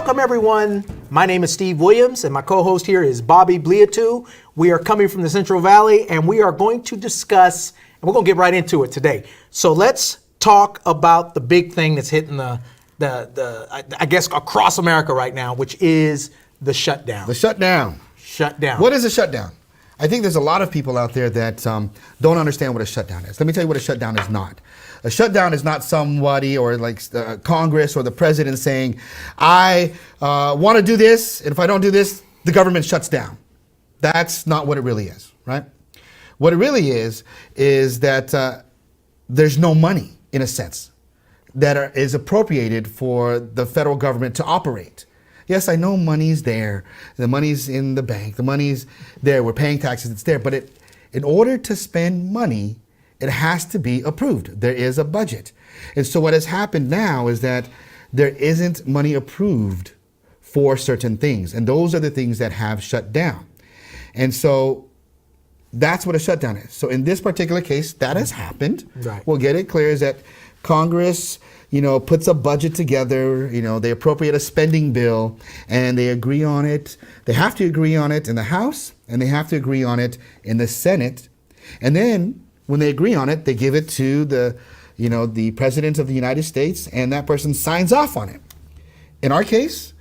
Welcome, everyone. My name is Steve Williams, and my co-host here is Bobby Bliatout. We are coming from the Central Valley, and we are going to discuss, and we're going to get right into it today. So let's talk about the big thing that's hitting I guess, across America right now, which is the shutdown. The shutdown. Shutdown. What is a shutdown? I think there's a lot of people out there that don't understand what a shutdown is. Let me tell you what a shutdown is not. A shutdown is not somebody or like Congress or the president saying, I want to do this, and if I don't do this, the government shuts down. That's not what it really is, right? What it really is that there's no money, in a sense, that is appropriated for the federal government to operate. Yes, I know money's there. The money's in the bank. The money's there. We're paying taxes. It's there. But in order to spend money, it has to be approved. There is a budget. And so what has happened now is that there isn't money approved for certain things. And those are the things that have shut down. And so that's what a shutdown is. So in this particular case, that has happened. Right. We'll get it clear is that Congress, puts a budget together, they appropriate a spending bill and they agree on it. They have to agree on it in the House and they have to agree on it in the Senate. And then when they agree on it, they give it to the President of the United States and that person signs off on it. In our case,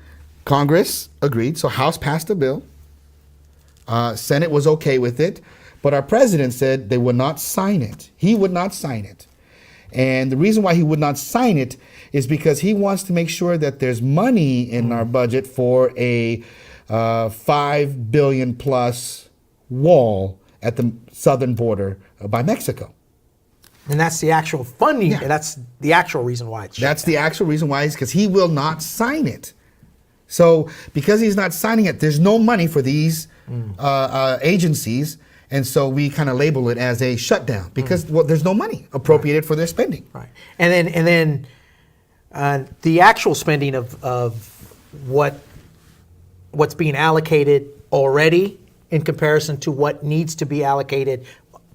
Congress agreed. So House passed a bill. Senate was okay with it. But our president said they would not sign it. He would not sign it. And the reason why he would not sign it is because he wants to make sure that there's money in our budget for a $5 billion plus wall at the southern border by Mexico. And that's the actual funding. Yeah. That's the actual reason why it's shut That's down. the actual reason why is because he will not sign it. So because he's not signing it, there's no money for these agencies. And so we kind of label it as a shutdown because there's no money appropriated for their spending. Right. And then the actual spending of what's being allocated already in comparison to what needs to be allocated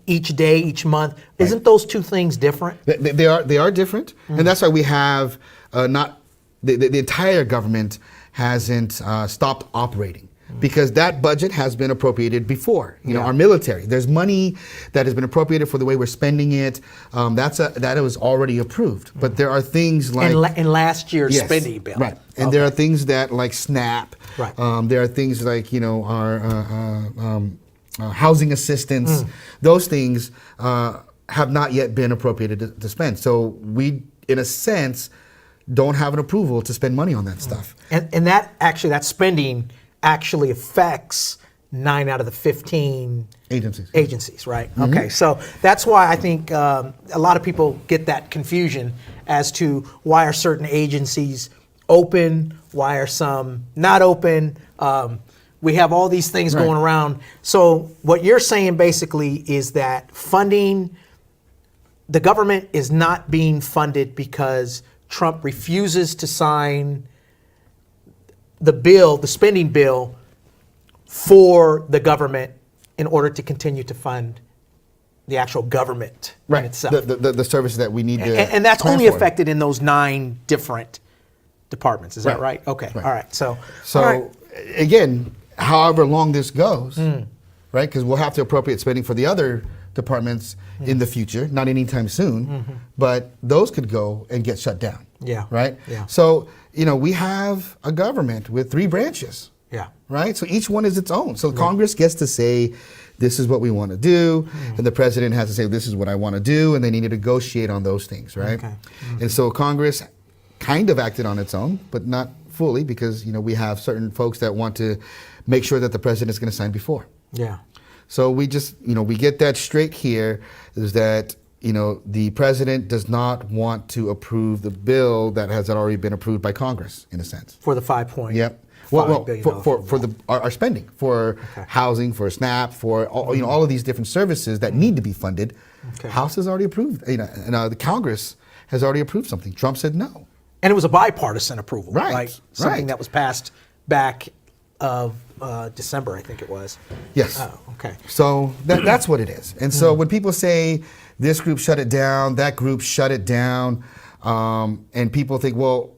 each day, each month, isn't those two things different? They are different, and that's why we have the entire government hasn't stopped operating. Because that budget has been appropriated before. Our military. There's money that has been appropriated for the way we're spending it. That was already approved. But there are things like in last year's spending bill, right? And there are things that like SNAP. Right. There are things like our housing assistance. Those things have not yet been appropriated to spend. So we, in a sense, don't have an approval to spend money on that stuff. And that spending actually affects 9 out of the 15 agencies, right? Okay, so that's why I think a lot of people get that confusion as to why are certain agencies open, why are some not open. We have all these things going around. So what you're saying basically is that the government is not being funded because Trump refuses to sign the spending bill for the government in order to continue to fund the actual government in itself. The services that we need to and that's only affected in those 9 different departments. Is that right? Okay. All right. So again, however long this goes, right? Because we'll have to appropriate spending for the other departments in the future, not anytime soon, but those could go and get shut down. Yeah. Right? Yeah. So, we have a government with 3 branches. Yeah. Right? So each one is its own. So Congress gets to say, this is what we want to do, and the president has to say, this is what I want to do, and they need to negotiate on those things, right? Okay. And so Congress kind of acted on its own, but not fully because, we have certain folks that want to make sure that the president is going to sign before. Yeah. So we just, we get that straight here is that, the president does not want to approve the bill that has already been approved by Congress, in a sense. For the 5.5 Yep. billion For our spending, for housing, for SNAP, for all of these different services that need to be funded. Okay. House has already approved, and the Congress has already approved something. Trump said no. And it was a bipartisan approval, Right. Something that was passed back of December, I think it was. Yes. Oh, okay. So that's what it is. And so when people say this group shut it down, that group shut it down, and people think, well,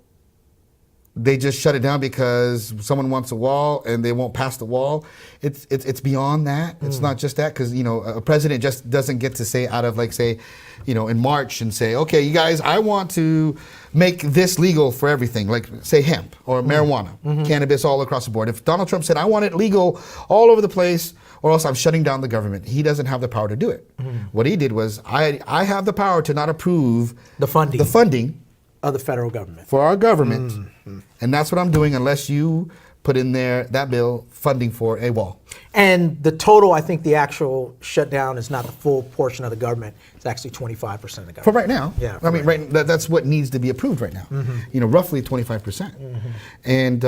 they just shut it down because someone wants a wall and they won't pass the wall. It's beyond that. It's not just that, because a president just doesn't get to say out of, like, say, in March and say, okay, you guys, I want to make this legal for everything, like say hemp or marijuana, cannabis all across the board. If Donald Trump said, I want it legal all over the place, or else I'm shutting down the government, he doesn't have the power to do it. What he did was, I have the power to not approve the funding of the federal government for our government, and that's what I'm doing unless you put in there that bill funding for a wall. And the total, I think the actual shutdown is not the full portion of the government. It's actually 25% of the government. For right now. Yeah. I mean, that's what needs to be approved right now. Roughly 25%. And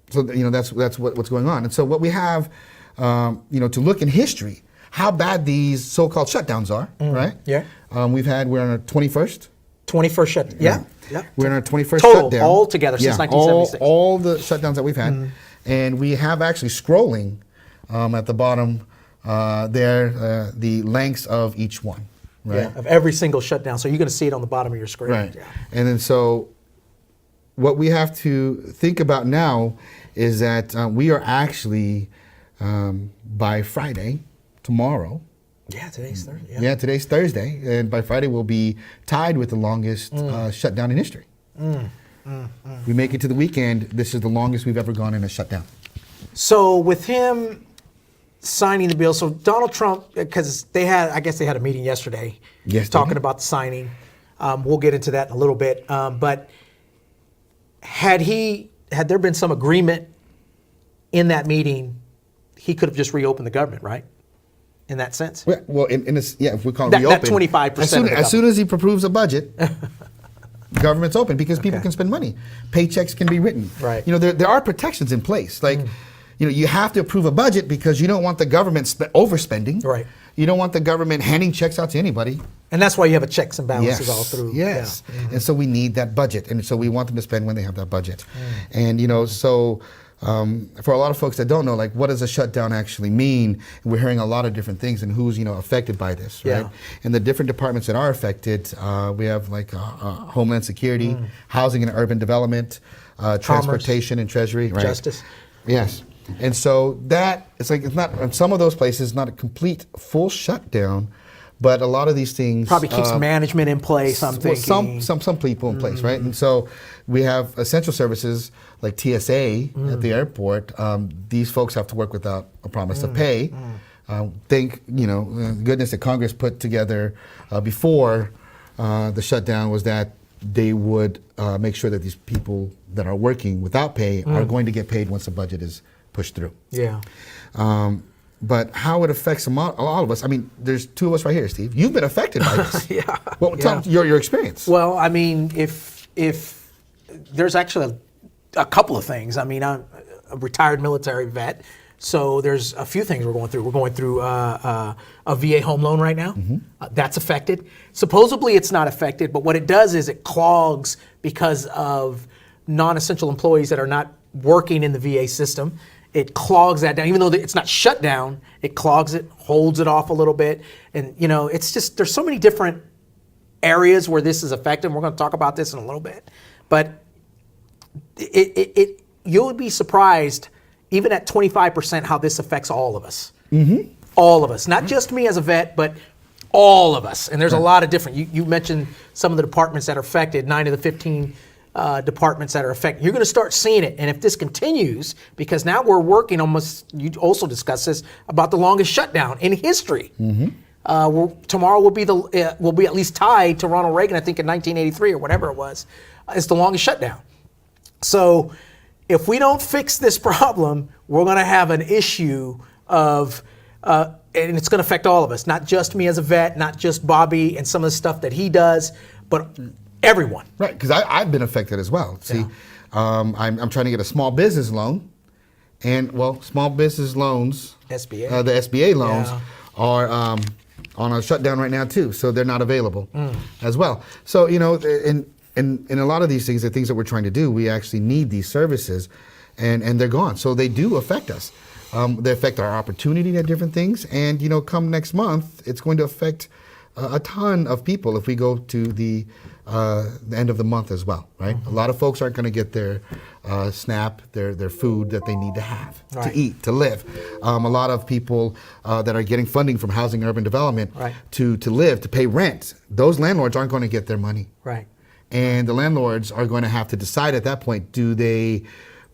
so that's what's going on. And so what we have, to look in history, how bad these so-called shutdowns are, right? Yeah. We're on our 21st. 21st shutdown. Yeah. We're in our 21st total, shutdown. all together since 1976. All the shutdowns that we've had. And we have actually scrolling at the bottom there, the lengths of each one, right? Yeah, of every single shutdown. So you're going to see it on the bottom of your screen. Right. Yeah. And then so what we have to think about now is that we are actually, by Friday, tomorrow. Yeah, today's Thursday. Yeah, today's Thursday. And by Friday, we'll be tied with the longest shutdown in history. We make it to the weekend. This is the longest we've ever gone in a shutdown. So with him signing the bill, so Donald Trump, because I guess they had a meeting yesterday talking about the signing. We'll get into that in a little bit. But had there been some agreement in that meeting, he could have just reopened the government, right? In that sense? Well, if we call it reopen. That 25%. As soon as he approves a budget, government's open because people can spend money. Paychecks can be written. Right. There are protections in place. Like, you have to approve a budget because you don't want the government overspending. Right. You don't want the government handing checks out to anybody. And that's why you have a checks and balances all through. Yes. Yeah. And so we need that budget. And so we want them to spend when they have that budget. And, for a lot of folks that don't know, like, what does a shutdown actually mean? We're hearing a lot of different things and who's, affected by this, right? Yeah. And the different departments that are affected, we have like Homeland Security, Housing and Urban Development, Transportation and Treasury, right? Justice. Yes. And so it's not, in some of those places, not a complete full shutdown, but a lot of these things probably keeps management in place. I'm thinking some people in place, right? And so we have essential services like TSA at the airport. These folks have to work without a promise of pay. Thank goodness that Congress put together before the shutdown was that they would make sure that these people that are working without pay are going to get paid once the budget is pushed through. Yeah. But how it affects all of us, I mean, there's two of us right here, Steve. You've been affected by this. Yeah. Well, tell me your experience. Well, I mean, if there's actually a couple of things. I mean, I'm a retired military vet, so there's a few things we're going through. We're going through a VA home loan right now. That's affected. Supposedly it's not affected, but what it does is it clogs because of non-essential employees that are not working in the VA system. It clogs that down. Even though it's not shut down, it clogs it, holds it off a little bit. And, it's just, there's so many different areas where this is affected. We're going to talk about this in a little bit. But you'll be surprised, even at 25%, how this affects all of us. All of us. Not just me as a vet, but all of us. And there's a lot of different, you mentioned some of the departments that are affected, 9 of the 15 departments that are affected. You're going to start seeing it. And if this continues, because now we're working almost, you also discussed this, about the longest shutdown in history. Tomorrow will be at least tied to Ronald Reagan, I think in 1983 or whatever it was. It's the longest shutdown. So if we don't fix this problem, we're going to have an issue of, and it's going to affect all of us, not just me as a vet, not just Bobby and some of the stuff that he does, but everyone. Right, because I've been affected as well. See, I'm trying to get a small business loan, and small business loans, SBA, the SBA loans are on a shutdown right now too, so they're not available as well. So in a lot of these things, the things that we're trying to do, we actually need these services, and they're gone. So they do affect us. They affect our opportunity at different things, and come next month, it's going to affect a ton of people if we go to the end of the month as well, right? A lot of folks aren't going to get their SNAP, their food that they need to have to eat, to live. A lot of people that are getting funding from Housing and Urban Development to live, to pay rent, those landlords aren't going to get their money. Right. And the landlords are going to have to decide at that point, do they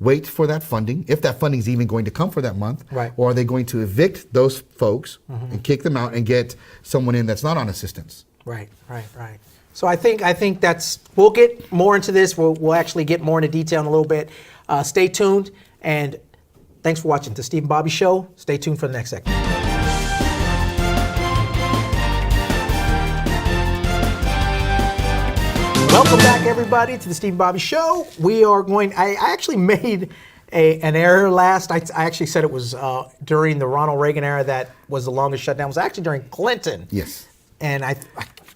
wait for that funding, if that funding is even going to come for that month, or are they going to evict those folks and kick them out and get someone in that's not on assistance? Right. So I think that's, we'll get more into this. We'll actually get more into detail in a little bit. Stay tuned, and thanks for watching the Steve and Bobby Show. Stay tuned for the next segment. Welcome back, everybody, to the Steve and Bobby Show. We are going, I actually made an error last. I actually said it was during the Ronald Reagan era that was the longest shutdown. It was actually during Clinton. Yes. And I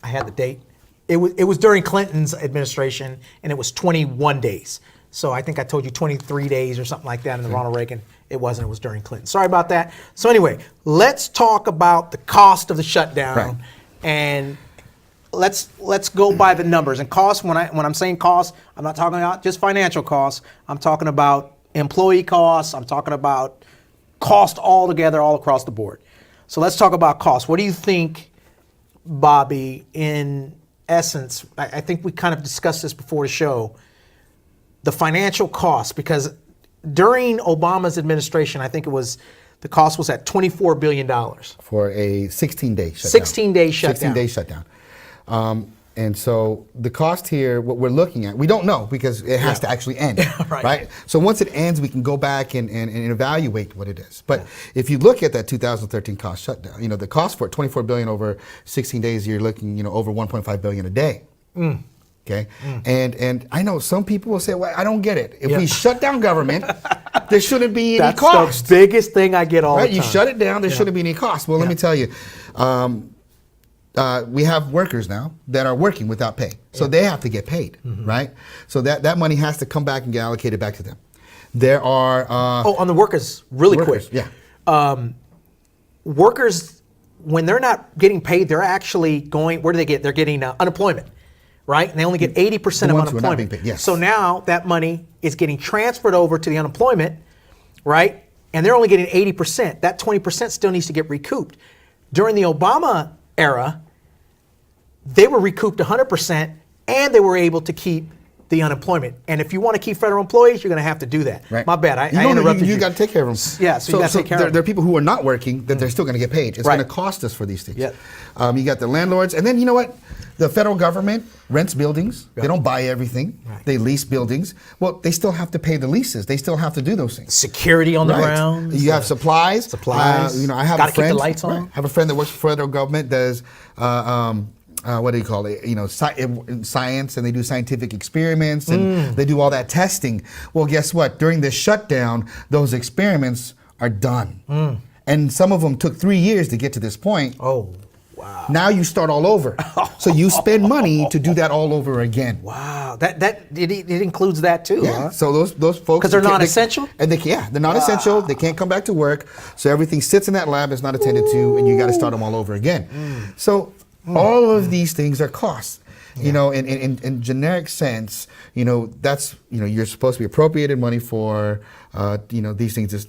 had the date. It was during Clinton's administration, and it was 21 days. So I think I told you 23 days or something like that in the Ronald Reagan. It wasn't. It was during Clinton. Sorry about that. So anyway, let's talk about the cost of the shutdown, and let's go by the numbers. And cost, when I'm saying cost, I'm not talking about just financial costs. I'm talking about employee costs. I'm talking about cost altogether, all across the board. So let's talk about cost. What do you think, Bobby, in essence, I think we kind of discussed this before the show, the financial cost, because during Obama's administration, I think the cost was at $24 billion. For a 16-day shutdown. 16-day shutdown. 16-day shutdown. And so the cost here, what we're looking at, we don't know because it has to actually end, right? So once it ends, we can go back and evaluate what it is. But if you look at that 2013 cost shutdown, the cost for it, $24 billion over 16 days, you're looking, over $1.5 billion a day. Okay, and I know some people will say, "Well, I don't get it. If we shut down government, there shouldn't be any cost." That's the biggest thing I get all the time. You shut it down, there shouldn't be any cost. Well, let me tell you, we have workers now that are working without pay, so they have to get paid, right? So that money has to come back and get allocated back to them. There are on the workers, really quick. Workers, when they're not getting paid, they're actually going. Where do they get? They're getting unemployment. Right? And they only get 80% of unemployment. So now that money is getting transferred over to the unemployment, right? And they're only getting 80%. That 20% still needs to get recouped. During the Obama era, they were recouped 100% and they were able to keep the unemployment. And if you want to keep federal employees, you're going to have to do that. Right. My bad. I interrupted you. You got to take care of them. Yeah, so you got to take care of them. There are people who are not working that they're still going to get paid. It's going to cost us for these things. You got the landlords. And then you know what? The federal government rents buildings. They don't buy everything. They lease buildings. Well, they still have to pay the leases. They still have to do those things. Security on the ground. You have supplies. I have a friend. Keep the lights on. I have a friend that works for federal government. Does what do you call it? Science, and they do scientific experiments, and they do all that testing. Well, guess what? During this shutdown, those experiments are done, and some of them took 3 years to get to this point. Oh. Wow. Now you start all over. So you spend money to do that all over again. Wow. It includes that too. Yeah. Huh? So those folks, because they're non-essential. They're non-essential. They can't come back to work. So everything sits in that lab, is not attended to, and you got to start them all over again. So all of these things are costs. In generic sense, that's you're supposed to be appropriated money for these things,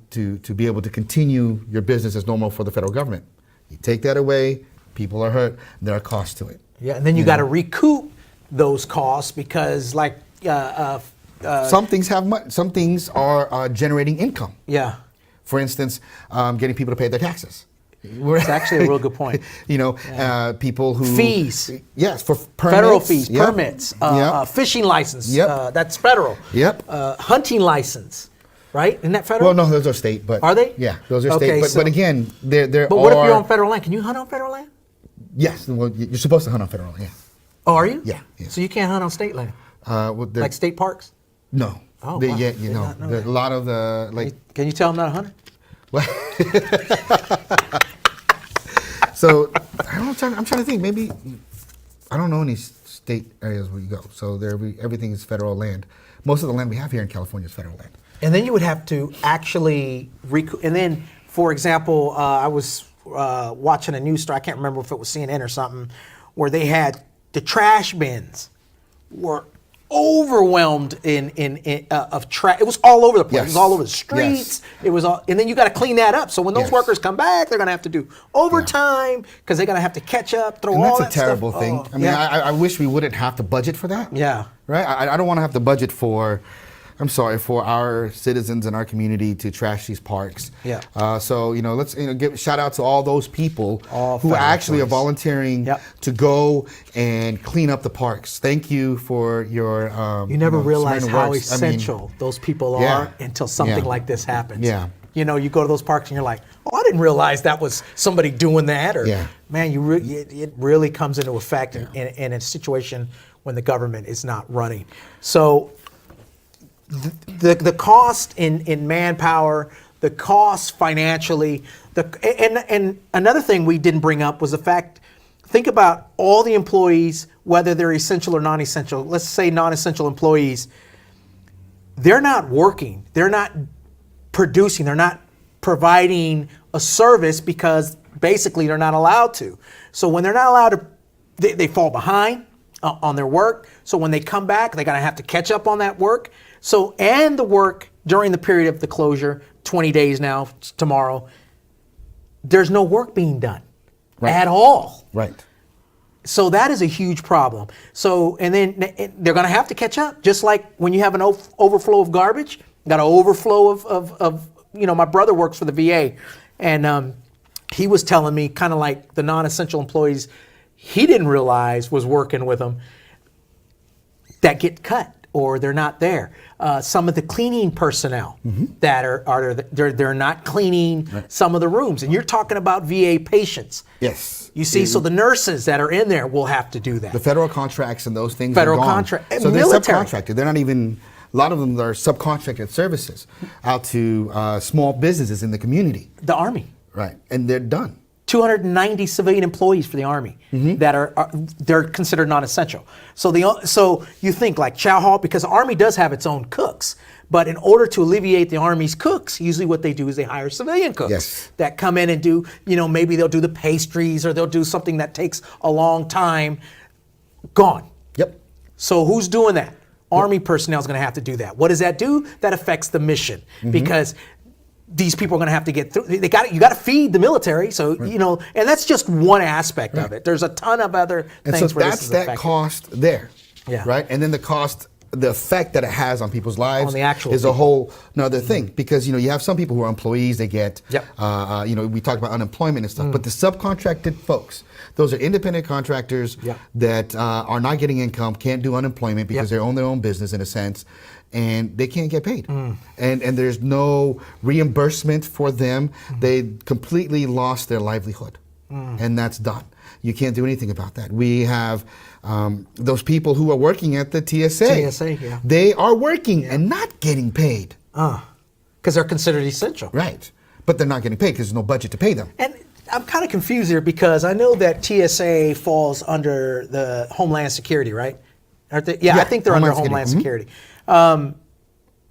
to be able to continue your business as normal for the federal government. You take that away, people are hurt. There are costs to it. Yeah, and then you got to recoup those costs because, some things some things are generating income. Yeah. For instance, getting people to pay their taxes. It's actually a real good point. People who fees. Yes, for permits. Federal fees, permits, fishing license. That's federal. Hunting license. Right? Isn't that federal? Well, no, those are state. But are they? Yeah, those are state. But again, there But what if you're on federal land? Can you hunt on federal land? Yes. Well, you're supposed to hunt on federal land. Yeah. Oh, are you? Yeah. So you can't hunt on state land? Like state parks? No. Oh, wow. A lot of the Can you tell them not to hunt it? So I'm trying to think. Maybe I don't know any state areas where you go. So everything is federal land. Most of the land we have here in California is federal land. And then you would have to actually recoup. And then, for example, I was watching a news story. I can't remember if it was CNN or something, where they had the trash bins were overwhelmed of trash. It was all over the place. Yes. It was all over the streets. It was all, and then you got to clean that up. So when those workers come back, they're going to have to do overtime because they're going to have to catch up, throw and all that's that a terrible stuff. thing. Oh, I mean, I wish we wouldn't have to budget for that. Yeah. Right? I don't want to have to budget for, for our citizens in our community to trash these parks. Yeah. So, let's give shout out to all those people All who federal actually are employees. volunteering to go and clean up the parks. Thank you for your You never realize submarine how works. essential those people are until something like this happens. Yeah. You go to those parks and you're like, oh, I didn't realize that was somebody doing that. Or, man, it really comes into effect in a situation when the government is not running. So the cost in manpower, the cost financially, and another thing we didn't bring up was the fact, think about all the employees, whether they're essential or non-essential. Let's say non-essential employees, they're not working, they're not producing, they're not providing a service because basically they're not allowed to. So when they're not allowed to, they fall behind on their work. So when they come back, they're gonna have to catch up on that work. So, and the work during the period of the closure, 20 days now, tomorrow, there's no work being done at all. Right. So that is a huge problem. So, and then they're going to have to catch up, just like when you have an overflow of garbage, got an overflow of my brother works for the VA, and he was telling me kind of like the non-essential employees he didn't realize was working with him that get cut or they're not there. Some of the cleaning personnel that they're not cleaning some of the rooms, and you're talking about VA patients. Yes. You see, so the nurses that are in there will have to do that. The federal contracts and those things Federal are gone. contract, and so military. they're subcontracted. They're not even, a lot of them are subcontracted services out to small businesses in the community. The Army. Right, and they're done. 290 civilian employees for the Army that they're considered non-essential. So you think like chow hall, because the Army does have its own cooks, but in order to alleviate the Army's cooks, usually what they do is they hire civilian cooks that come in and do, maybe they'll do the pastries or they'll do something that takes a long time. Gone. Yep. So who's doing that? Army personnel is going to have to do that. What does that do? That affects the mission because these people are going to have to get through. You got to feed the military, so and that's just one aspect of it. There's a ton of other things. And so where that's this is that affected. cost there, Yeah. right? And then the cost, the effect that it has on people's lives On the actual is a people. whole another thing, because you have some people who are employees, they get Yep. we talk about unemployment and stuff, but the subcontracted folks, those are independent contractors that are not getting income, can't do unemployment because they own their own business in a sense, and they can't get paid. And there's no reimbursement for them. They completely lost their livelihood, and that's done. You can't do anything about that. We have those people who are working at the TSA. TSA, They are working and not getting paid. Because they're considered essential. Right. But they're not getting paid because there's no budget to pay them. And I'm kind of confused here because I know that TSA falls under the Homeland Security, right? Aren't they? Yeah, I think they're under Homeland Security.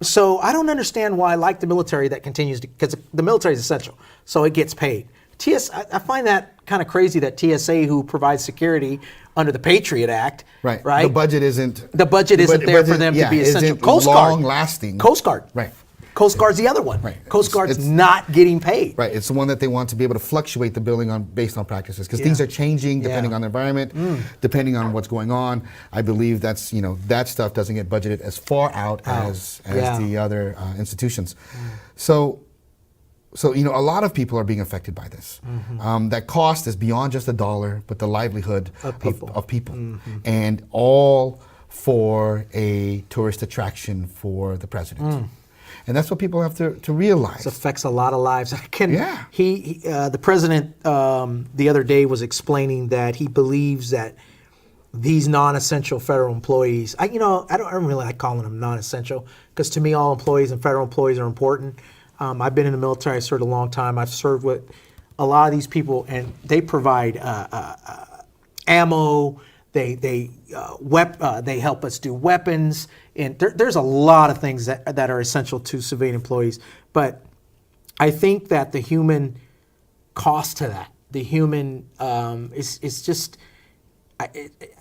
So I don't understand why, like the military, that continues to, because the military is essential, so it gets paid. I find that kind of crazy that TSA, who provides security under the Patriot Act, right? The budget isn't. The budget isn't there for them to be essential. Isn't Coast Guard, long-lasting. Coast Guard, Right. Coast Guard's the other one. Right. Coast Guard's It's not getting paid. Right. It's the one that they want to be able to fluctuate the billing on based on practices, because things are changing depending on the environment, depending on what's going on. I believe that's that stuff doesn't get budgeted as far out as the other institutions. So a lot of people are being affected by this. That cost is beyond just $1, but the livelihood of people, and all for a tourist attraction for the president. And that's what people have to realize. This affects a lot of lives. The president the other day was explaining that he believes that these non-essential federal employees, I don't really like calling them non-essential, because to me all employees and federal employees are important. I've been in the military, I served a long time. I've served with a lot of these people, and they provide ammo. They help us do weapons, and there's a lot of things that are essential to civilian employees. But I think that the human cost to that. The human is just,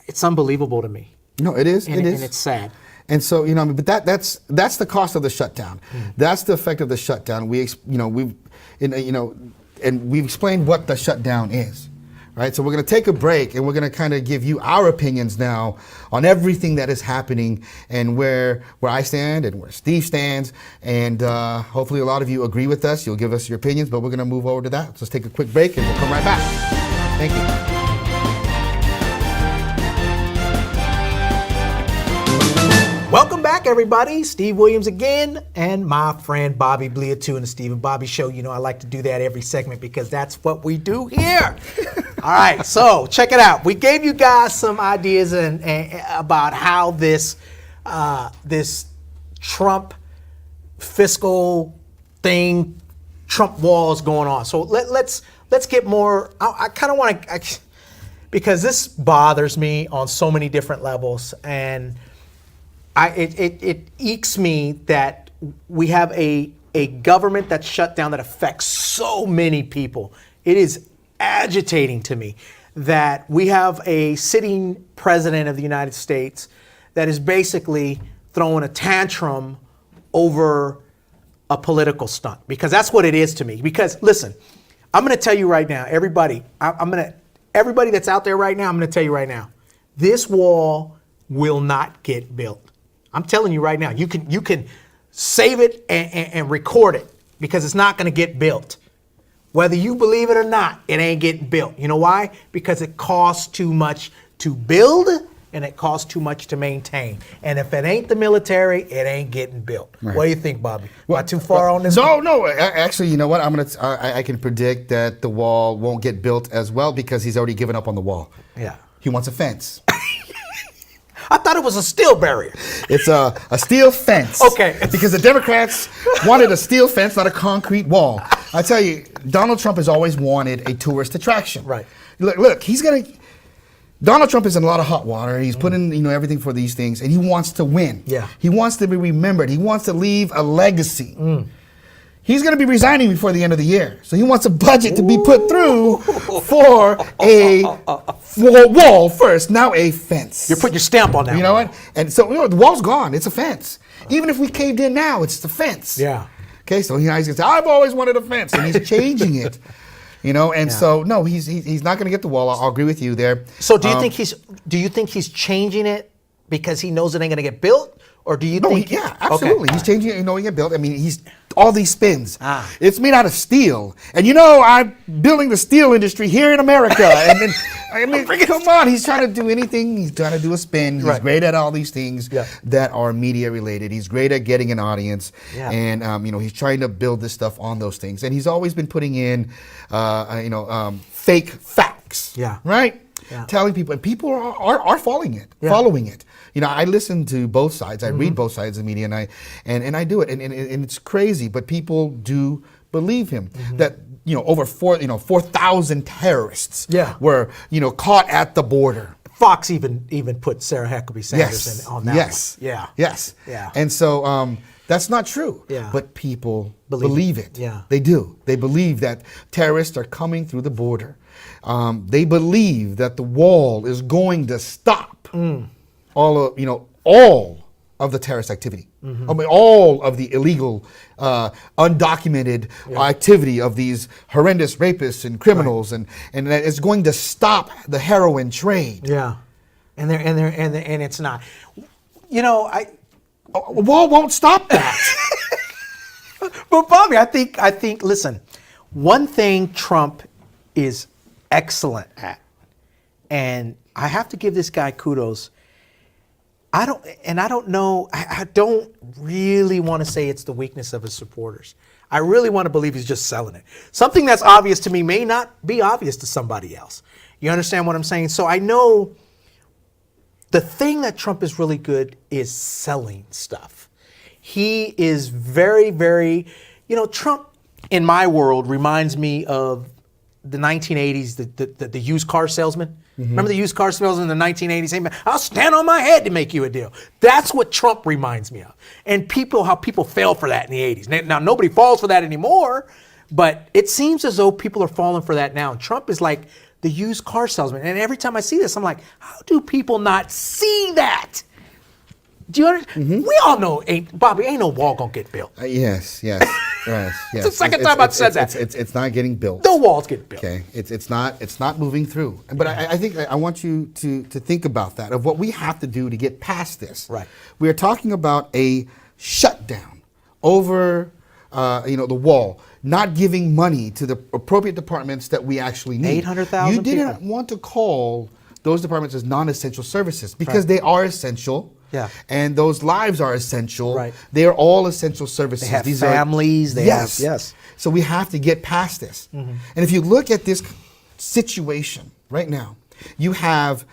it's unbelievable to me. No, it is. And it's sad. And so, but that's the cost of the shutdown. That's the effect of the shutdown. We've explained what the shutdown is, right? So we're going to take a break, and we're going to kind of give you our opinions now on everything that is happening, and where I stand and where Steve stands, and hopefully a lot of you agree with us. You'll give us your opinions, but we're going to move over to that. So let's take a quick break, and we'll come right back. Thank you. Welcome back, everybody. Steve Williams again, and my friend Bobby Bliatout in the Steve and Bobby Show. You know, I like to do that every segment because that's what we do here. All right, so check it out. We gave you guys some ideas and about how this Trump fiscal thing, Trump wall is going on. So let's get more. I kind of want to, because this bothers me on so many different levels, and it ekes me that we have a government that's shut down that affects so many people. It is agitating to me that we have a sitting president of the United States that is basically throwing a tantrum over a political stunt, because that's what it is to me. Because listen, I'm going to tell you right now, everybody that's out there right now, I'm going to tell you right now, this wall will not get built. I'm telling you right now, you can save it and record it, because it's not going to get built. Whether you believe it or not, it ain't getting built. You know why? Because it costs too much to build, and it costs too much to maintain. And if it ain't the military, it ain't getting built. Right. What do you think, Bobby? Am I too far on this? No. Actually, you know what? I can predict that the wall won't get built as well, because he's already given up on the wall. Yeah. He wants a fence. I thought it was a steel barrier. It's a steel fence. Okay. Because the Democrats wanted a steel fence, not a concrete wall. I tell you, Donald Trump has always wanted a tourist attraction. Right. Look, Donald Trump is in a lot of hot water. He's put in, everything for these things, and he wants to win. Yeah. He wants to be remembered. He wants to leave a legacy. He's going to be resigning before the end of the year. So he wants a budget to be put through for a wall first, now a fence. You're putting your stamp on that. You know what? And so the wall's gone. It's a fence. Even if we caved in now, it's a fence. Yeah. Okay, so he's going to say, I've always wanted a fence, and he's changing it. So no, he's not going to get the wall. I'll agree with you there. So do you think he's changing it because he knows it ain't going to get built? Or do you think? Yeah, absolutely. Okay. He's changing it, knowing it built. I mean, he's all these spins. It's made out of steel, and I'm building the steel industry here in America. And then, come on, he's trying to do anything. He's trying to do a spin. He's great at all these things that are media related. He's great at getting an audience, and he's trying to build this stuff on those things. And he's always been putting in, fake facts. Yeah. Right. Yeah. Telling people, and people are following it. I listen to both sides. I read both sides of the media, and I do it, and it's crazy. But people do believe him that over 4,000 terrorists were caught at the border. Fox even put Sarah Huckabee Sanders on that. Yes. One. Yeah. Yes. Yeah. And so that's not true. Yeah. But people believe it. Yeah. They do. They believe that terrorists are coming through the border. They believe that the wall is going to stop all of the terrorist activity. I mean, all of the illegal, undocumented activity of these horrendous rapists and criminals, and that it's going to stop the heroin trade. Yeah, and it's not. A wall won't stop that. But Bobby, I think. Listen, one thing Trump is excellent at, and I have to give this guy kudos. I don't really want to say it's the weakness of his supporters. I really want to believe he's just selling it. Something that's obvious to me may not be obvious to somebody else. You understand what I'm saying? So I know the thing that Trump is really good is selling stuff. He is very, very, Trump in my world reminds me of the 1980s, the used car salesman. Remember the used car salesman in the 1980s saying, I'll stand on my head to make you a deal. That's what Trump reminds me of. And how people fell for that in the 80s. Now, nobody falls for that anymore, But it seems as though people are falling for that now. And Trump is like the used car salesman. And every time I see this, I'm like, how do people not see that? Do you understand? We all know, Bobby, ain't no wall gonna get built. Yes. It's the second time I've said that. It's not getting built. No walls get built. Okay, it's not moving through. But I think I want you to think about that, of what we have to do to get past this. Right. We are talking about a shutdown over the wall, not giving money to the appropriate departments that we actually need. 800,000 You didn't want to call those departments as non-essential services because they are essential. Yeah. And those lives are essential. Right. They are all essential services. They have These families. Yes. So we have to get past this. And if you look at this situation right now, you have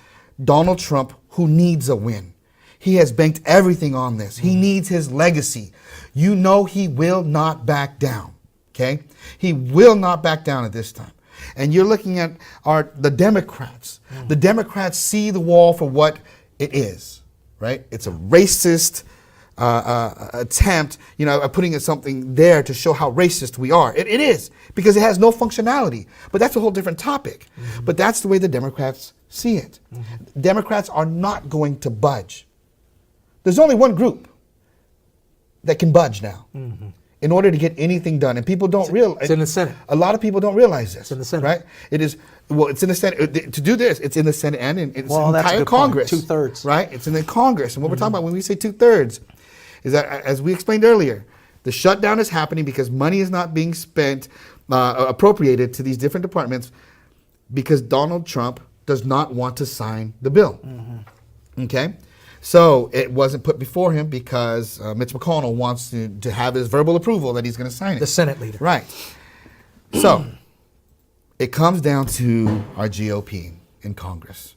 Donald Trump, who needs a win. He has banked everything on this. He needs his legacy. You know he will not back down. Okay? He will not back down at this time. And you're looking at the Democrats. The Democrats see the wall for what it is. Right? It's a racist attempt, putting something there to show how racist we are. It is, because it has no functionality. But that's a whole different topic. But that's the way the Democrats see it. Democrats are not going to budge. There's only one group that can budge now in order to get anything done. And people don't realize. It's in the Senate. A lot of people don't realize this. It's in the Senate. Right? It is. Well, it's in the Senate. To do this, it's in the Senate and in its Well, that's a entire good point. Congress. 2/3. Right? It's in the Congress. And what we're talking about when we say 2/3 is that, as we explained earlier, the shutdown is happening because money is not being spent, appropriated to these different departments, because Donald Trump does not want to sign the bill. Okay? So it wasn't put before him because Mitch McConnell wants to have his verbal approval that he's going to sign it. The Senate leader. Right. So it comes down to our GOP in Congress.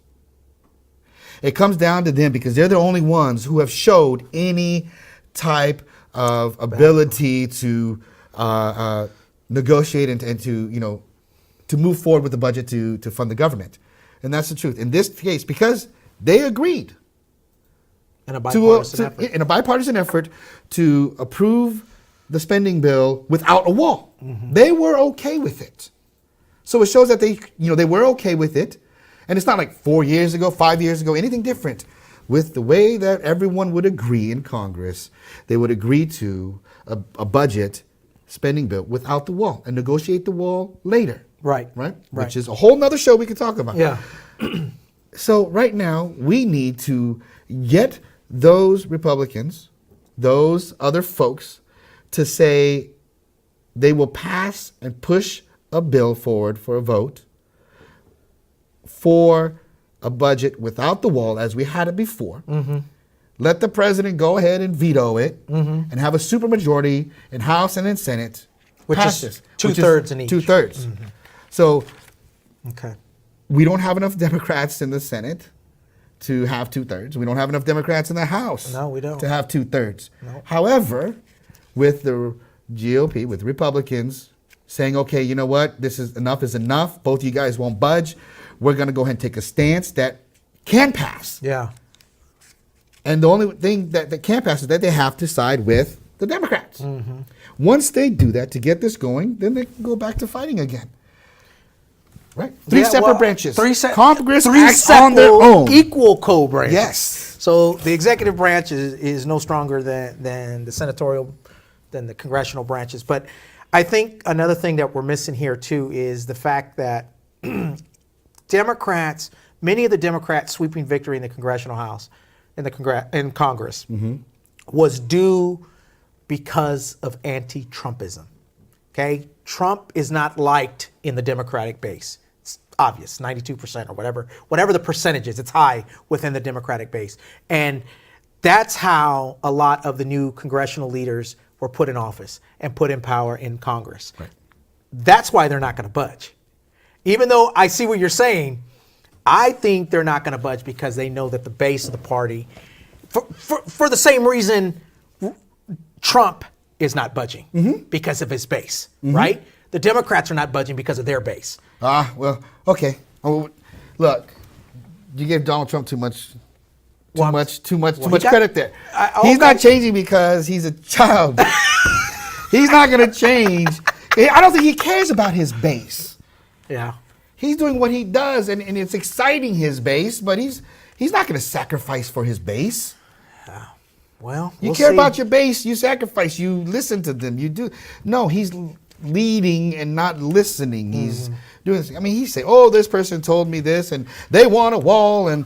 It comes down to them because they're the only ones who have showed any type of ability to negotiate and to move forward with the budget to fund the government. And that's the truth. In this case, because they agreed In a bipartisan effort. in a bipartisan effort to approve the spending bill without a wall. They were okay with it. So it shows that they were okay with it. And it's not like 4 years ago, 5 years ago, anything different. With the way that everyone would agree in Congress, they would agree to a budget spending bill without the wall and negotiate the wall later. Right. Which is a whole nother show we could talk about. Yeah. So right now, we need to get those Republicans, those other folks, to say they will pass and push a bill forward for a vote for a budget without the wall, as we had it before. Let the president go ahead and veto it and have a supermajority in House and in Senate. Which pass is this, 2/3 in each. 2/3. So Okay. we don't have enough Democrats in the Senate to have 2/3. We don't have enough Democrats in the House. No, we don't. To have 2/3. No. However, with the GOP, with Republicans saying, okay, you know what, this is enough. Both of you guys won't budge. We're going to go ahead and take a stance that can pass. Yeah. And the only thing that can pass is that they have to side with the Democrats. Once they do that to get this going, then they can go back to fighting again. Right? Three separate branches. Congress acts on their own. Equal co-branches. Yes. So the executive branch is no stronger than the senatorial, than the congressional branches. But I think another thing that we're missing here too is the fact that Democrats, many of the Democrats sweeping victory in the congressional house, in Congress, was due because of anti-Trumpism. Okay? Trump is not liked in the Democratic base. It's obvious, 92% or whatever the percentage is, it's high within the Democratic base. And that's how a lot of the new congressional leaders were put in office and put in power in Congress. Right. That's why they're not going to budge. Even though I see what you're saying, I think they're not going to budge because they know that the base of the party, for the same reason Trump is not budging, because of his base, right? The Democrats are not budging because of their base. Well, okay. Oh, look, you give Donald Trump too much credit there. He's not changing because he's a child. He's not going to change I don't think he cares about his base. Yeah. He's doing what he does, and it's exciting his base, but he's not going to sacrifice for his base. Well, you care about your base, you sacrifice, you listen to them, you do. No, he's leading and not listening. He's doing this. I mean, he say, "Oh, this person told me this, and they want a wall." And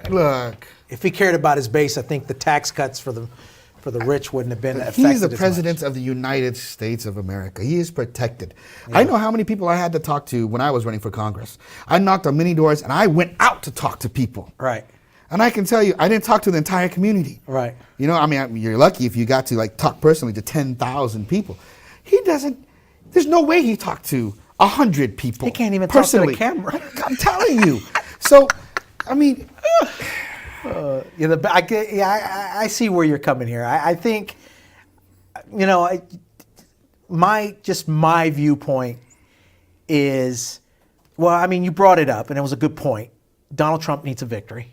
look, if he cared about his base, I think the tax cuts for the rich wouldn't have been affected. He's the president of the United States of America. He is protected. Yeah. I know how many people I had to talk to when I was running for Congress. I knocked on many doors, and I went out to talk to people. Right. And I can tell you, I didn't talk to the entire community. Right. You know, I mean, you're lucky if you got to like talk personally to 10,000 people. He doesn't. There's no way he talked to 100 people. He can't even personally. talk to the camera. I'm telling you. So, I mean, I see where you're coming here. I think, you know, my viewpoint is, well, I mean, you brought it up, and it was a good point. Donald Trump needs a victory.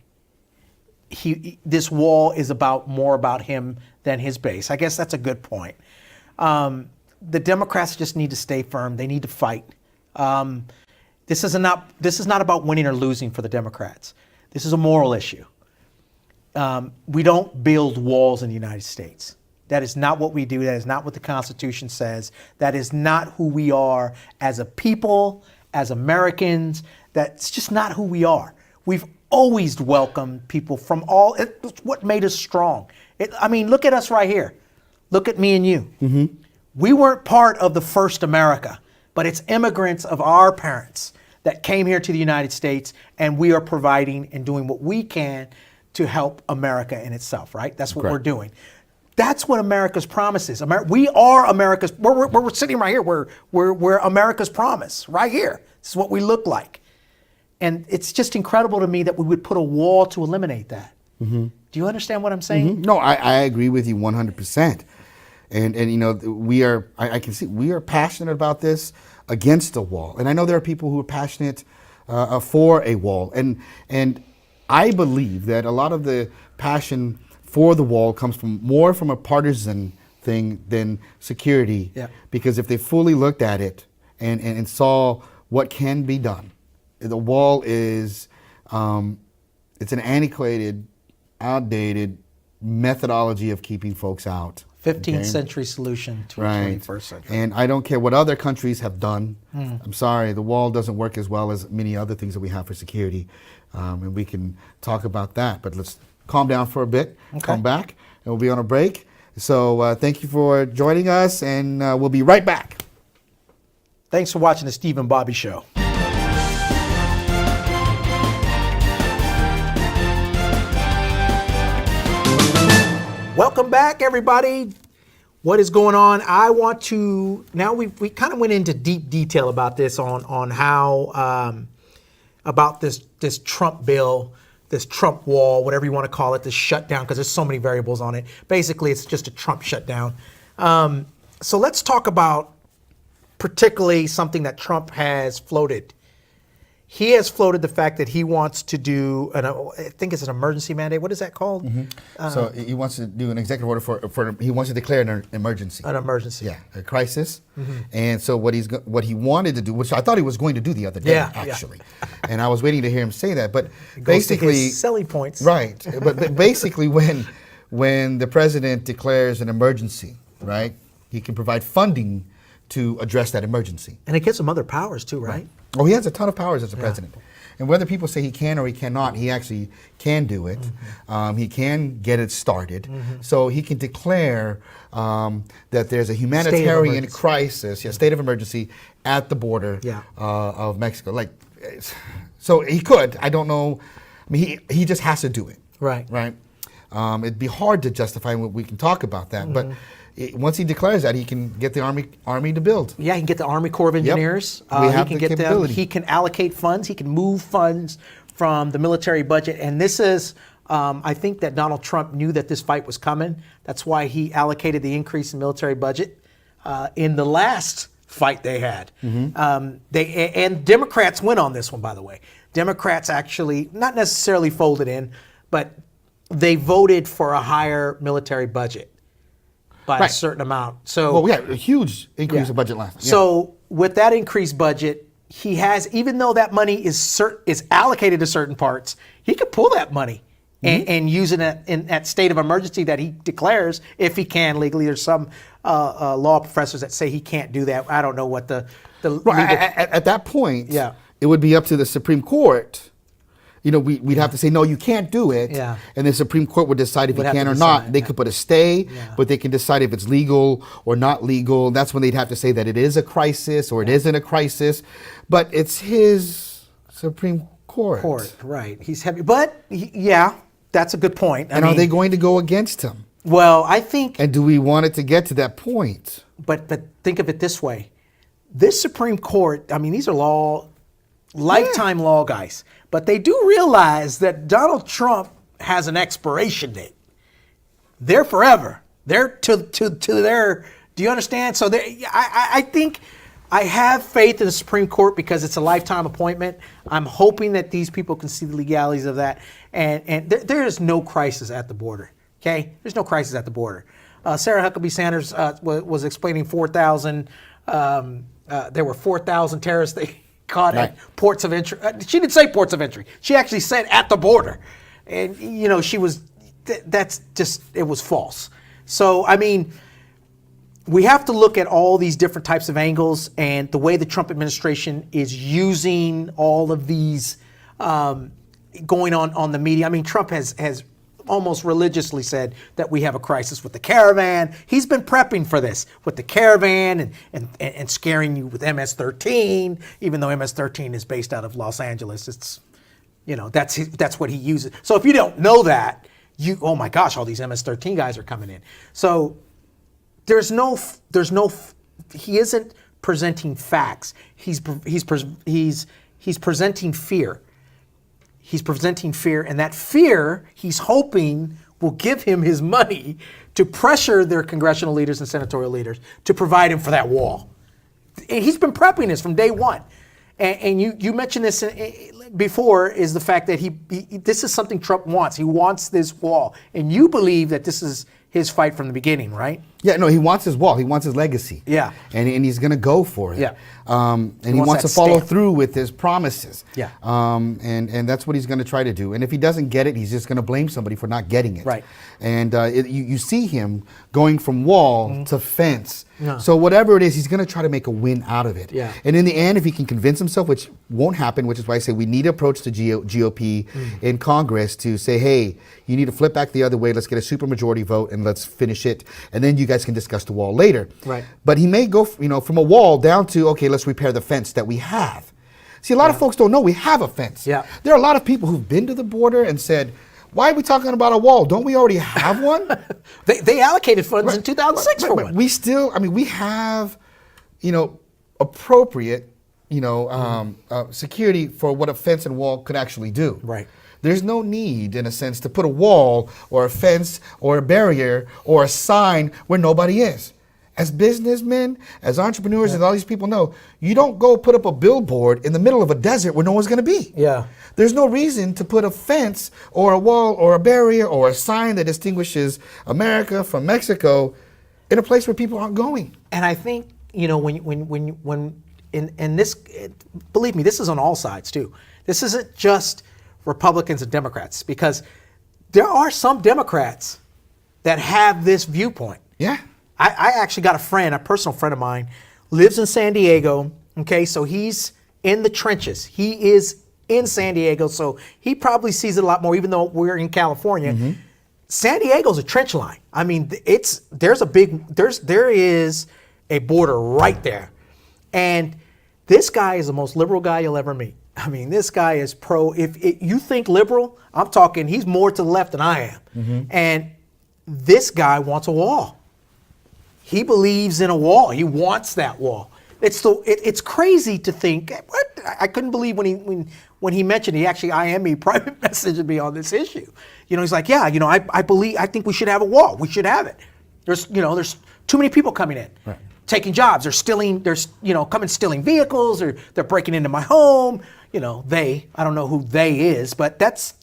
This wall is more about him than his base. I guess that's a good point. The Democrats just need to stay firm. They need to fight. This is not about winning or losing for the Democrats. This is a moral issue. We don't build walls in the United States. That is not what we do. That is not what the Constitution says. That is not who we are as a people, as Americans. That's just not who we are. We've always welcomed people from all. It's what made us strong. I mean, look at us right here. Look at me and you. Mm-hmm. We weren't part of the first America, but it's immigrants of our parents that came here to the United States, and we are providing and doing what we can to help America in itself, right? That's what we're doing. That's what America's promise is. We are America's, we're sitting right here, we're America's promise, right here. This is what we look like. And it's just incredible to me that we would put a wall to eliminate that. Mm-hmm. Do you understand what I'm saying? Mm-hmm. No, I agree with you 100%. And you know, I can see we are passionate about this against a wall. And I know there are people who are passionate for a wall. And I believe that a lot of the passion for the wall comes more from a partisan thing than security. Yeah. Because if they fully looked at it and saw what can be done, the wall is it's an antiquated, outdated methodology of keeping folks out. 15th century solution to a 21st century. And I don't care what other countries have done. I'm sorry, the wall doesn't work as well as many other things that we have for security. And we can talk about that. But let's calm down for a bit, come back, and we'll be on a break. So thank you for joining us, and we'll be right back. Thanks for watching the Steve and Bobby Show. Welcome back, everybody. What is going on? I want to, now we kind of went into deep detail about this on how, about this Trump bill, this Trump wall, whatever you want to call it, this shutdown, because there's so many variables on it. Basically, it's just a Trump shutdown. So let's talk about particularly something that Trump has floated. He has floated the fact that he wants to do, I think it's an emergency mandate. What is that called? Mm-hmm. So he wants to do an executive order he wants to declare an emergency. An emergency. Yeah, a crisis. Mm-hmm. And so what he wanted to do, which I thought he was going to do the other day, actually. Yeah. And I was waiting to hear him say that. But basically, his selling points. Right. but basically, when the president declares an emergency, right, he can provide funding to address that emergency. And it gives him other powers too, right? Oh, he has a ton of powers as a president. And whether people say he can or he cannot, he actually can do it. Mm-hmm. He can get it started. Mm-hmm. So he can declare that there's a humanitarian crisis, state of emergency at the border of Mexico. So he could. I don't know. I mean, he just has to do it. Right. Right. It'd be hard to justify. We can talk about that, but. Once he declares that, he can get the army to build. Yeah, he can get the Army Corps of Engineers. Yep. We have the capability. He can allocate funds. He can move funds from the military budget. And this is, I think that Donald Trump knew that this fight was coming. That's why he allocated the increase in military budget in the last fight they had. Mm-hmm. And Democrats went on this one, by the way. Democrats actually, not necessarily folded in, but they voted for a higher military budget. by a Right. certain amount. So Well, we had a huge increase in budget last. Yeah. So with that increased budget, he has, even though that money is allocated to certain parts, he could pull that money and use it in that state of emergency that he declares if he can legally. There's some law professors that say he can't do that. I don't know what the Right, legal, at that point, Yeah. it would be up to the Supreme Court. We'd have to say, no, you can't do it. Yeah. And the Supreme Court would decide if Would you have can to or not. decide, They yeah. could put a stay, Yeah. but they can decide if it's legal or not legal. That's when they'd have to say that it is a crisis or it isn't a crisis. But it's his Supreme Court. right? He's heavy, but yeah, that's a good point. And are they going to go against him? Well, I think, And do we want it to get to that point? but think of it this way: this Supreme Court. I mean, these are lifetime law guys, but they do realize that Donald Trump has an expiration date. They're forever. They're to their. Do you understand? So I think I have faith in the Supreme Court because it's a lifetime appointment. I'm hoping that these people can see the legalities of that, and there is no crisis at the border. Okay, there's no crisis at the border. Sarah Huckabee Sanders was explaining 4,000. There were 4,000 terrorists they caught Right. at ports of entry. She didn't say ports of entry. She actually said at the border, and she was. That's just, it was false. So I mean, we have to look at all these different types of angles and the way the Trump administration is using all of these going on the media. I mean, Trump has almost religiously said that we have a crisis with the caravan. He's been prepping for this with the caravan and scaring you with MS-13, even though MS-13 is based out of Los Angeles. It's, that's what he uses. So if you don't know that, oh my gosh, all these MS-13 guys are coming in. So there's no, he isn't presenting facts. He's presenting fear. He's presenting fear, and that fear he's hoping will give him his money to pressure their congressional leaders and senatorial leaders to provide him for that wall. And he's been prepping this from day one. And you mentioned this before, is the fact that this is something Trump wants. He wants this wall. And you believe that this is his fight from the beginning, right? Yeah, no, he wants his wall. He wants his legacy. Yeah. And he's going to go for it. Yeah. And he wants to that follow stamp. through with his promises. Yeah. And that's what he's going to try to do. And if he doesn't get it, he's just going to blame somebody for not getting it. Right. And you see him going from wall to fence. Yeah. So whatever it is, he's going to try to make a win out of it. Yeah. And in the end, if he can convince himself, which won't happen, which is why I say we need to approach the GOP in Congress to say, hey, you need to flip back the other way. Let's get a supermajority vote and let's finish it. And then you guys can discuss the wall later. Right. But he may go, from a wall down to, okay, let's repair the fence that we have. See, a lot of folks don't know we have a fence. Yeah. There are a lot of people who've been to the border and said, why are we talking about a wall? Don't we already have one? They allocated funds in 2006 for one. We still, we have, appropriate, security for what a fence and wall could actually do. Right. There's no need, in a sense, to put a wall or a fence or a barrier or a sign where nobody is. As businessmen, as entrepreneurs, as all these people know, you don't go put up a billboard in the middle of a desert where no one's going to be. Yeah. There's no reason to put a fence or a wall or a barrier or a sign that distinguishes America from Mexico in a place where people aren't going. And I think, when in this, believe me, this is on all sides too. This isn't just Republicans and Democrats, because there are some Democrats that have this viewpoint. Yeah. I actually got a personal friend of mine, lives in San Diego. Okay, so he's in the trenches. He is in San Diego, so he probably sees it a lot more, even though we're in California. San Diego's a trench line. I mean, there is a border right there. And this guy is the most liberal guy you'll ever meet. I mean, this guy is pro. If you think liberal, I'm talking, he's more to the left than I am. And this guy wants a wall. He believes in a wall. He wants that wall. It's crazy to think. What? I couldn't believe when he mentioned, he actually IM'd me, private messaged me on this issue. He's like, yeah, I think we should have a wall. We should have it. There's too many people coming in, taking jobs. They're stealing. Coming stealing vehicles, or they're breaking into my home. I don't know who they is, but that's,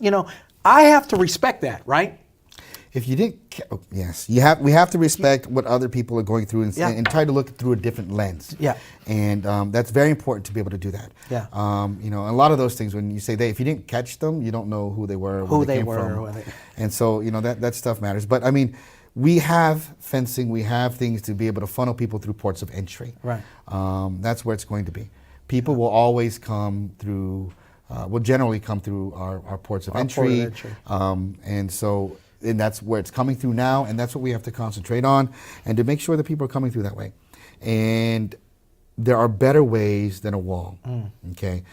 I have to respect that, right? if you didn't, yes, we have to respect what other people are going through and try to look through a different lens. Yeah. And that's very important to be able to do that. Yeah. You know, a lot of those things, when you say if you didn't catch them, you don't know who they were, where they came from. And so, you know, that stuff matters. But I mean, we have fencing, we have things to be able to funnel people through ports of entry. Right. That's where it's going to be. People will always come through, will generally come through our ports of entry. And that's where it's coming through now, and that's what we have to concentrate on, and to make sure that people are coming through that way. And there are better ways than a wall, okay?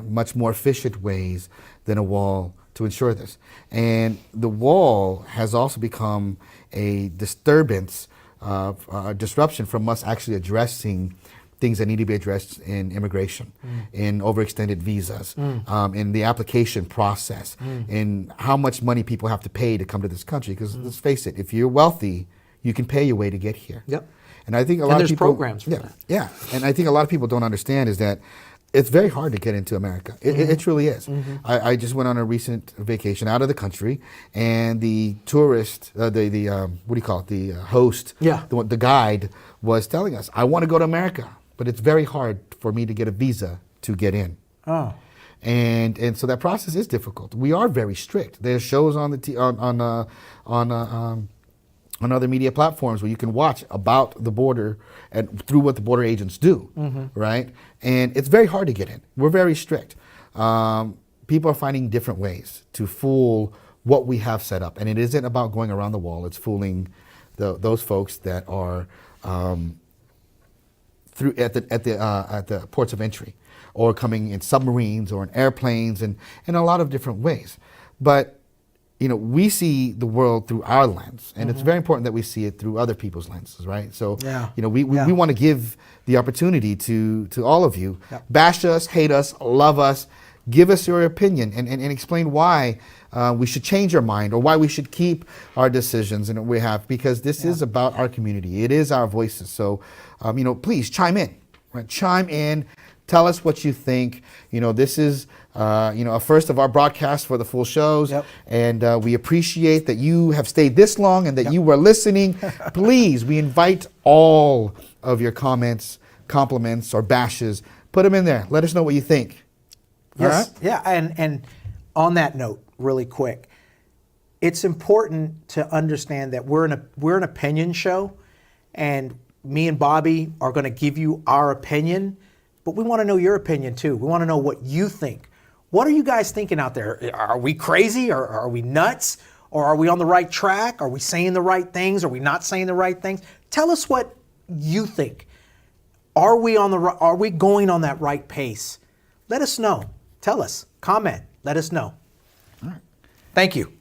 Much more efficient ways than a wall to ensure this. And the wall has also become a disturbance, a disruption from us actually addressing things that need to be addressed in immigration, in overextended visas, in the application process, in how much money people have to pay to come to this country. Because let's face it, if you're wealthy, you can pay your way to get here. Yep. And I think a lot of people, programs for that. Yeah, and I think a lot of people don't understand is that it's very hard to get into America. It truly is. I just went on a recent vacation out of the country, and the tourist, what do you call it? The host, the guide was telling us, I want to go to America, but it's very hard for me to get a visa to get in. Oh. And so that process is difficult. We are very strict. There's shows on the on other media platforms where you can watch about the border and through what the border agents do, right? And it's very hard to get in. We're very strict. People are finding different ways to fool what we have set up, and it isn't about going around the wall. It's fooling those folks that are through at the ports of entry, or coming in submarines or in airplanes, and in a lot of different ways. But you know, we see the world through our lens, and it's very important that we see it through other people's lenses, right? So, you know, we want to give the opportunity to all of you, bash us, hate us, love us, give us your opinion, and explain why we should change our mind, or why we should keep our decisions and we have, because this is about our community. It is our voices. So, you know, please chime in, right? Chime in. Tell us what you think. You know, this is, you know, a first of our broadcast for the full shows. And we appreciate that you have stayed this long and that you were listening. Please, we invite all of your comments, compliments, or bashes. Put them in there. Let us know what you think. Yes. All right? Yeah. And on that note, really quick, it's important to understand that we're an opinion show, and me and Bobby are going to give you our opinion. But we want to know your opinion too. We want to know what you think. What are you guys thinking out there? Are we crazy, or are we nuts? Or are we on the right track? Are we saying the right things? Are we not saying the right things? Tell us what you think. Are we going on that right pace? Let us know. Tell us. Comment. Let us know. All right. Thank you.